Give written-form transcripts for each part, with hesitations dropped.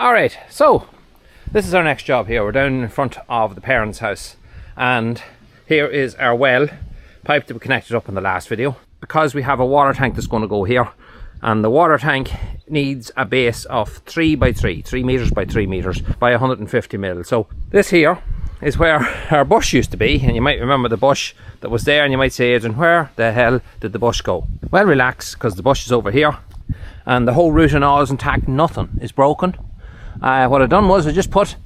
Alright, so this is our next job here. We're down in front of the parents' house, and here is our well pipe that we connected up in the last video. Because we have a water tank that's going to go here, and the water tank needs a base of 3 by 3 meters by 3 meters by 150 mil. So this here is where our bush used to be, and you might remember the bush that was there, and you might say, Adrian, where the hell did the bush go? Well, relax, because the bush is over here and the whole root and all is intact, nothing is broken. What I done was I just put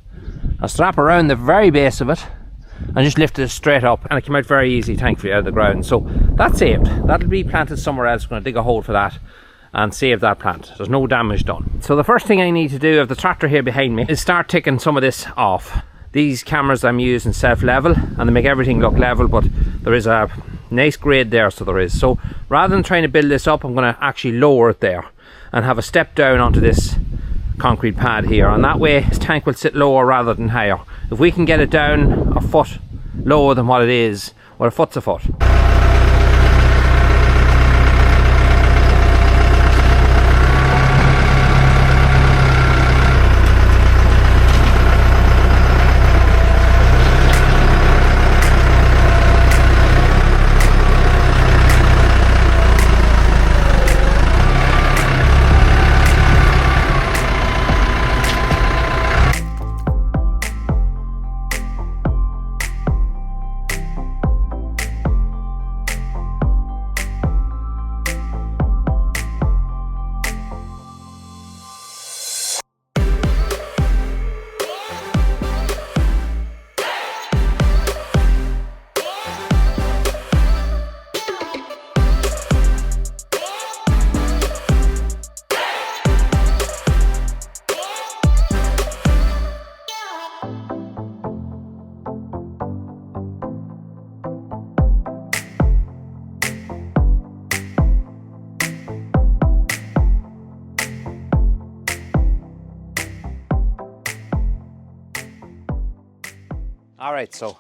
a strap around the very base of it and just lifted it straight up, and it came out very easy, thankfully, out of the ground. So that's saved. That'll be planted somewhere else. I'm going to dig a hole for that and save that plant. There's no damage done. So the first thing I need to do, of the tractor here behind me, is start taking some of this off. These cameras I'm using self-level and they make everything look level, but there is a nice grade there, so there is. So rather than trying to build this up, I'm going to actually lower it there and have a step down onto this concrete pad here, and that way this tank will sit lower rather than higher. If we can get it down a foot lower than what it is, well, a foot's a foot. Alright, so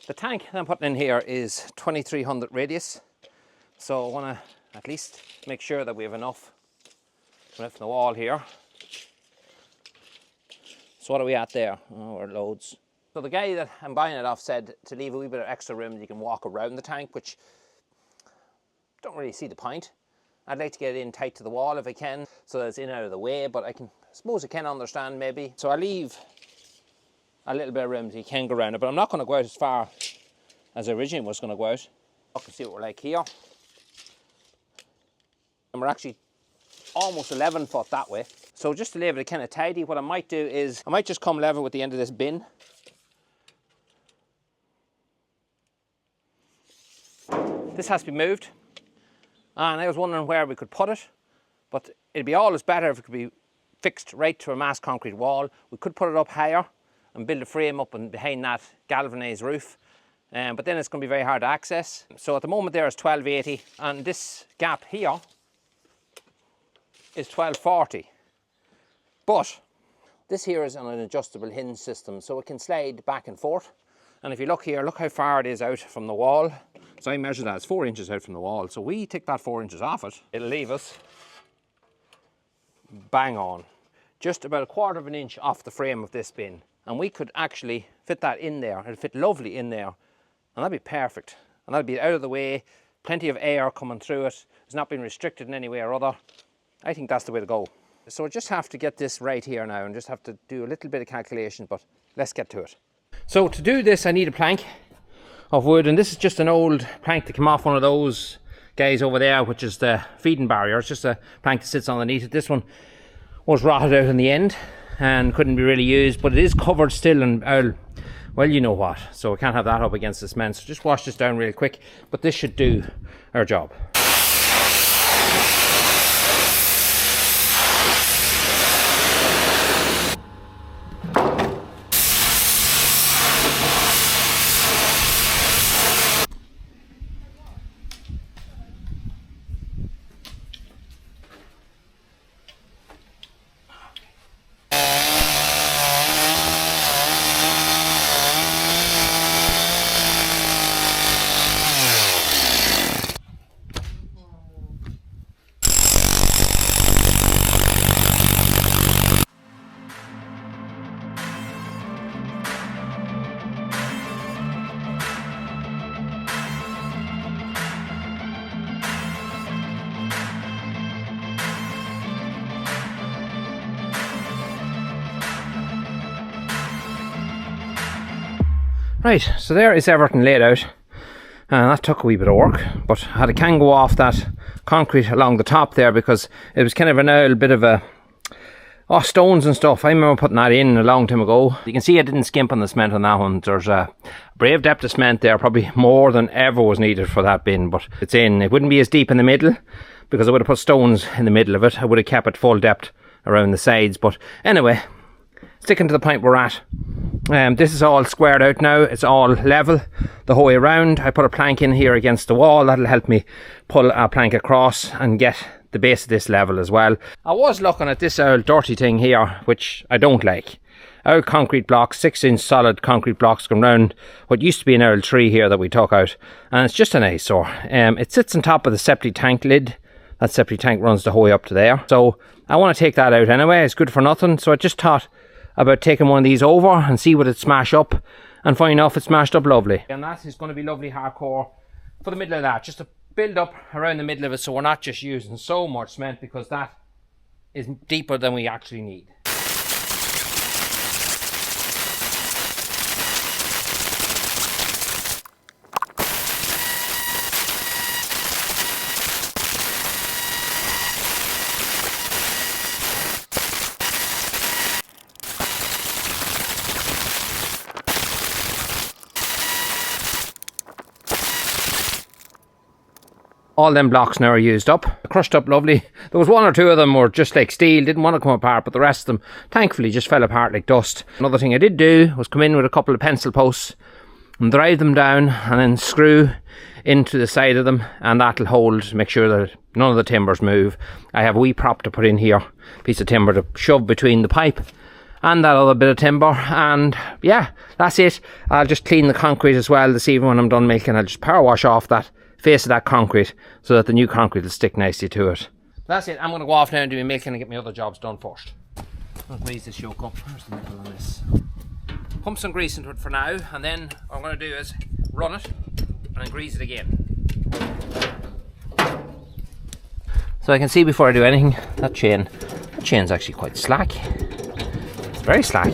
the tank I'm putting in here is 2300 radius, so I want to at least make sure that we have enough coming from the wall here. So what are we at there? Oh, we're loads. So the guy that I'm buying it off said to leave a wee bit of extra room that you can walk around the tank, which don't really see the point. I'd like to get it in tight to the wall if I can, so that it's in out of the way, but I suppose I can understand maybe. So I leave a little bit of room so you can go around it, but I'm not going to go out as far as I originally was going to go out. Look and see what we're like here. And we're actually almost 11 foot that way. So just to leave it kind of tidy, what I might do is I might just come level with the end of this bin. This has to be moved, and I was wondering where we could put it, but it'd be always better if it could be fixed right to a mass concrete wall. We could put it up higher and build a frame up and behind that galvanized roof, but then it's going to be very hard to access. So at the moment there is 1280, and this gap here is 1240, but this here is on an adjustable hinge system, so it can slide back and forth. And if you look here, look how far it is out from the wall. So I measured that, it's 4 inches out from the wall. So we take that 4 inches off it, it'll leave us bang on just about 1/4 of an inch off the frame of this bin. And we could actually fit that in there. It'd fit lovely in there. And that'd be perfect. And that'd be out of the way, plenty of air coming through it. It's not been restricted in any way or other. I think that's the way to go. So I just have to get this right here now and just have to do a little bit of calculation, but let's get to it. So to do this, I need a plank of wood, and this is just an old plank that came off one of those guys over there, which is the feeding barrier. It's just a plank that sits underneath it. This one was rotted out in the end and couldn't be really used, but it is covered still in oil. Well, you know what, so we can't have that up against the cement, so just wash this down real quick, but this should do our job. Right, so there is everything laid out, and that took a wee bit of work, but I had a can go off that concrete along the top there because it was kind of an old bit of a stones and stuff. I remember putting that in a long time ago. You can see I didn't skimp on the cement on that one. There's a brave depth of cement there, probably more than ever was needed for that bin, but it's in. It wouldn't be as deep in the middle because I would have put stones in the middle of it. I would have kept it full depth around the sides, but anyway, sticking to the point we're at. This is all squared out now. It's all level the whole way around. I put a plank in here against the wall. That'll help me pull a plank across and get the base of this level as well. I was looking at this old dirty thing here, which I don't like. Old concrete blocks, 6-inch solid concrete blocks come round what used to be an old tree here that we took out, and it's just an eyesore. It sits on top of the septic tank lid. That septic tank runs the whole way up to there, so I want to take that out anyway. It's good for nothing, so I just thought about taking one of these over and see what it smash up, and funny enough, it smashed up lovely. And that is going to be lovely hardcore for the middle of that, just to build up around the middle of it, so we're not just using so much cement, because that is deeper than we actually need. All them blocks now are used up, crushed up lovely. There was one or two of them were just like steel, didn't want to come apart, but the rest of them thankfully just fell apart like dust. Another thing I did do was come in with a couple of pencil posts and drive them down and then screw into the side of them, and that'll hold, make sure that none of the timbers move. I have a wee prop to put in here, piece of timber to shove between the pipe and that other bit of timber, and yeah, that's it. I'll just clean the concrete as well this evening when I'm done milking. I'll just power wash off that face of that concrete so that the new concrete will stick nicely to it. That's it. I'm going to go off now and do my milking and get my other jobs done first. I'll grease this yoke up. Where's the nipple on this? Pump some grease into it for now, and then what I'm going to do is run it and then grease it again. So I can see before I do anything, that chain's actually quite slack. It's very slack.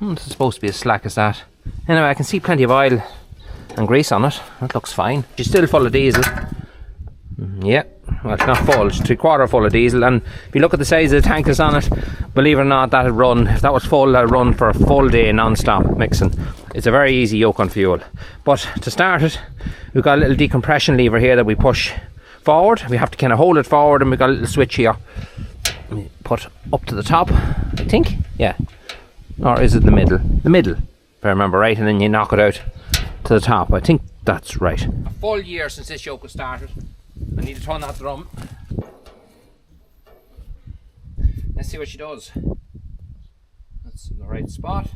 It's supposed to be as slack as that. Anyway, I can see plenty of oil and grease on it. That looks fine. She's still full of diesel. Yeah, well, it's not full, it's 3/4 full of diesel, and if you look at the size of the tank that's on it, believe it or not, that'd run, if that was full, that'd run for a full day non-stop mixing. It's a very easy yoke on fuel. But to start it, we've got a little decompression lever here that we push forward. We have to kind of hold it forward, and we've got a little switch here. We put up to the top, I think, yeah. Or is it the middle? The middle, if I remember right, and then you knock it out to the top. I think that's right. A full year since this yoke was started. I need to turn that drum. Let's see what she does. That's in the right spot.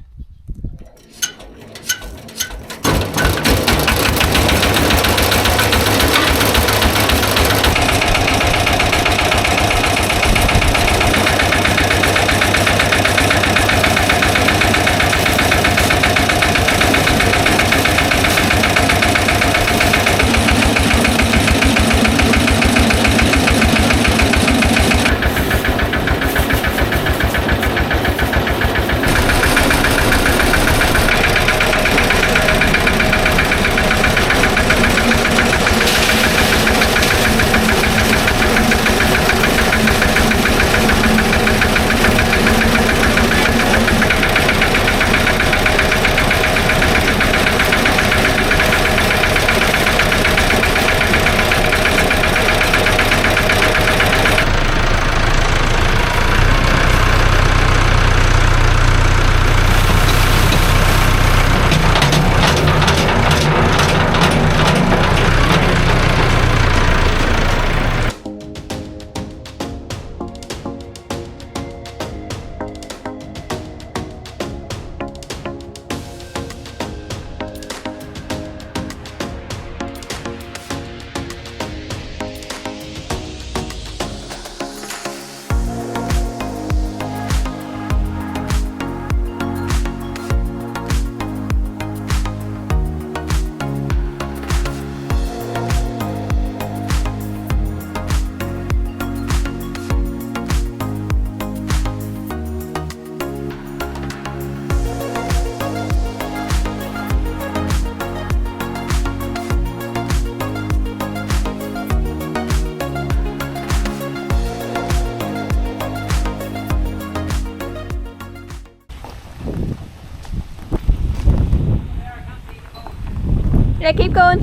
Yeah, keep going.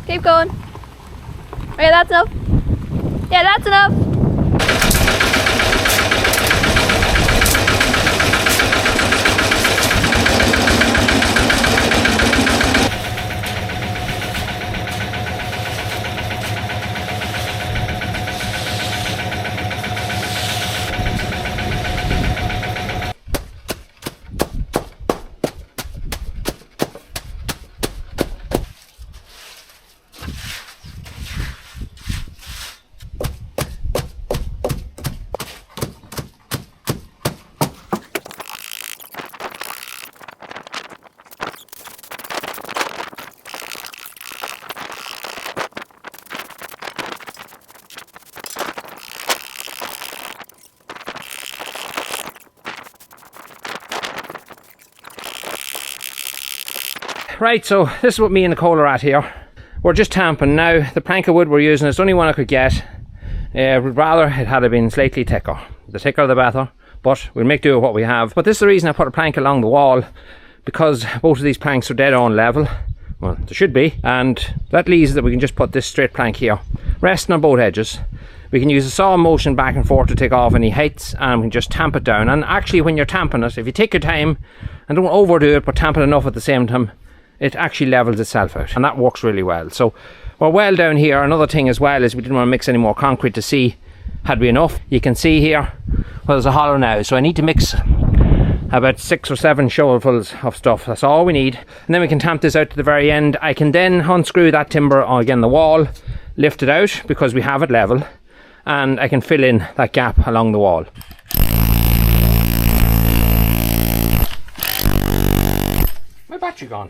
Keep going. Okay, that's enough. Yeah, that's enough. Right, so this is what me and Nicole are at here. We're just tamping now. The plank of wood we're using is the only one I could get. Would rather it had been slightly thicker. The thicker the better, but we'll make do with what we have. But this is the reason I put a plank along the wall, because both of these planks are dead on level. Well, they should be, and that leaves that we can just put this straight plank here, resting on both edges. We can use a saw motion back and forth to take off any heights, and we can just tamp it down. And actually, when you're tamping it, if you take your time and don't overdo it, but tamp it enough at the same time, it actually levels itself out, and that works really well. So we're well down here. Another thing as well is we didn't want to mix any more concrete to see had we enough. You can see here, well, there's a hollow now, so I need to mix about 6 or 7 shovelfuls of stuff. That's all we need, and then we can tamp this out to the very end. I can then unscrew that timber again, the wall, lift it out because we have it level, and I can fill in that gap along the wall. My battery gone.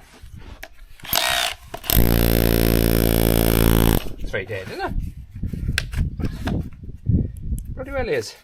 It's very dead, isn't it? Bloody well is.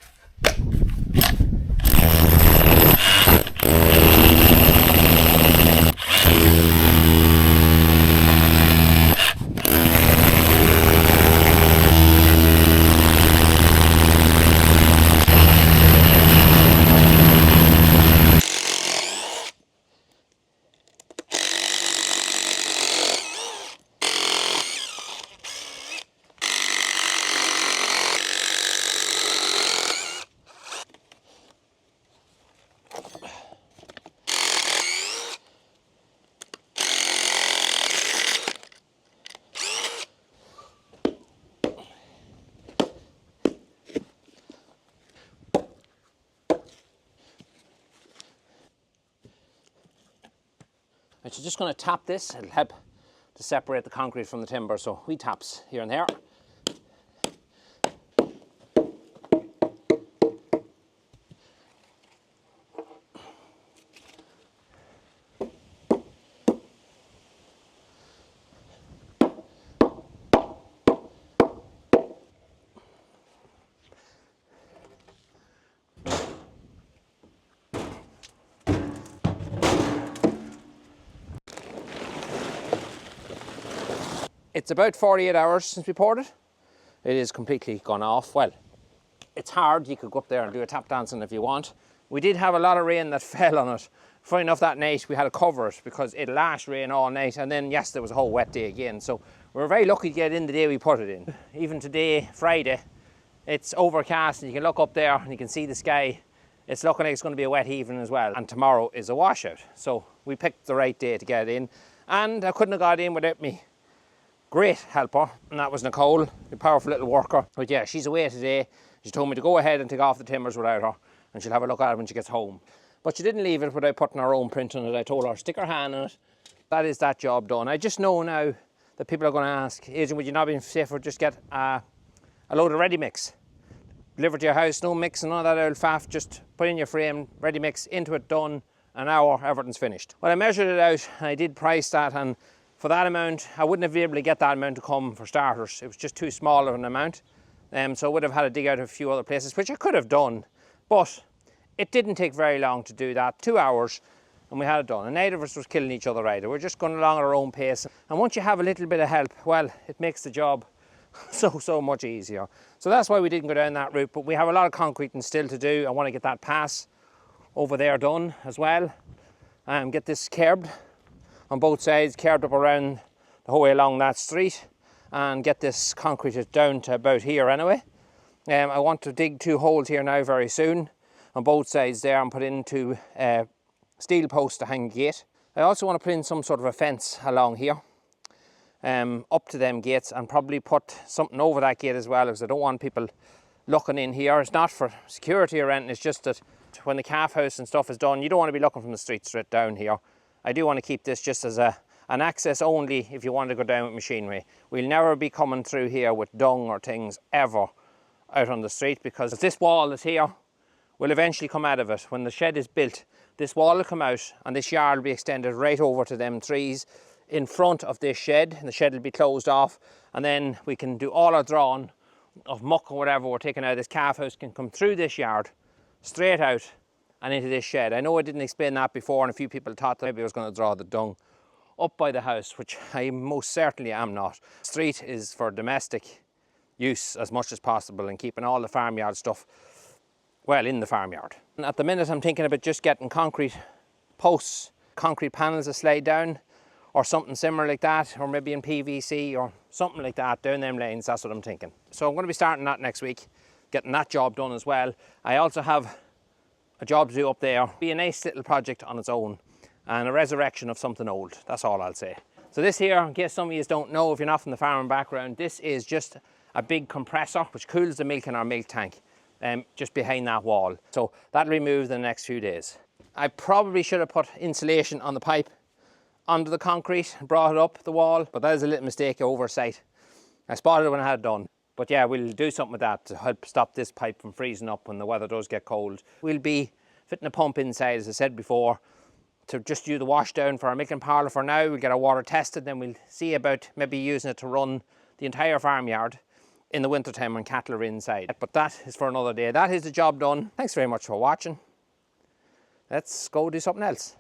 Right, so just going to tap this. It'll help to separate the concrete from the timber. So we taps here and there. It's about 48 hours since we poured it. It is completely gone off. Well, it's hard. You could go up there and do a tap dancing if you want. We did have a lot of rain that fell on it. Funny enough, that night we had to cover it because it last rain all night, and then yes, there was a whole wet day again. So we were very lucky to get in the day we put it in. Even today, Friday, it's overcast and you can look up there and you can see the sky. It's looking like it's going to be a wet evening as well. And tomorrow is a washout. So we picked the right day to get in, and I couldn't have got in without me great helper, and that was Nicole, a powerful little worker. But yeah, she's away today. She told me to go ahead and take off the timbers without her, and she'll have a look at it when she gets home. But she didn't leave it without putting her own print on it. I told her, stick her hand on it. That is that job done. I just know now that people are going to ask, Adrian, would you not be safer just get a load of ready mix delivered to your house? No mix and all that old faff, just put in your frame, ready mix, into it, done, an hour, everything's finished. Well, I measured it out, I did price that, and for that amount, I wouldn't have been able to get that amount to come for starters. It was just too small of an amount. So I would have had to dig out a few other places, which I could have done. But it didn't take very long to do that, 2 hours, and we had it done. And neither of us was killing each other either. We're just going along at our own pace. And once you have a little bit of help, well, it makes the job so much easier. So that's why we didn't go down that route. But we have a lot of concrete and still to do. I want to get that pass over there done as well. And get this curbed on both sides, curved up around the whole way along that street, and get this concrete down to about here anyway. I want to dig 2 holes here now very soon on both sides there, and put in 2 steel posts to hang a gate. I also want to put in some sort of a fence along here, up to them gates, and probably put something over that gate as well, because I don't want people looking in here. It's not for security or anything, it's just that when the calf house and stuff is done, you don't want to be looking from the street straight down here. I do want to keep this just as an access only if you want to go down with machinery. We'll never be coming through here with dung or things ever out on the street, because this wall that's here will eventually come out of it. When the shed is built, this wall will come out and this yard will be extended right over to them trees in front of this shed, and the shed will be closed off, and then we can do all our drawing of muck or whatever we're taking out of this calf house can come through this yard, straight out and into this shed. I know I didn't explain that before, and a few people thought that maybe I was going to draw the dung up by the house, which I most certainly am not. The street is for domestic use as much as possible, and keeping all the farmyard stuff, well, in the farmyard. And at the minute I'm thinking about just getting concrete posts, concrete panels to slide down, or something similar like that, or maybe in PVC or something like that down them lanes. That's what I'm thinking. So I'm going to be starting that next week, getting that job done as well. I also have a job to do up there. Be a nice little project on its own, and a resurrection of something old. That's all I'll say. So this here, in case some of you don't know, if you're not from the farming background, this is just a big compressor which cools the milk in our milk tank, just behind that wall. So that'll be moved in the next few days. I probably should have put insulation on the pipe under the concrete and brought it up the wall, but that is a little mistake, oversight. I spotted it when I had it done. But yeah, we'll do something with that to help stop this pipe from freezing up when the weather does get cold. We'll be fitting a pump inside, as I said before, to just do the wash down for our milking parlour for now. We'll get our water tested, then we'll see about maybe using it to run the entire farmyard in the winter time when cattle are inside. But that is for another day. That is the job done. Thanks very much for watching. Let's go do something else.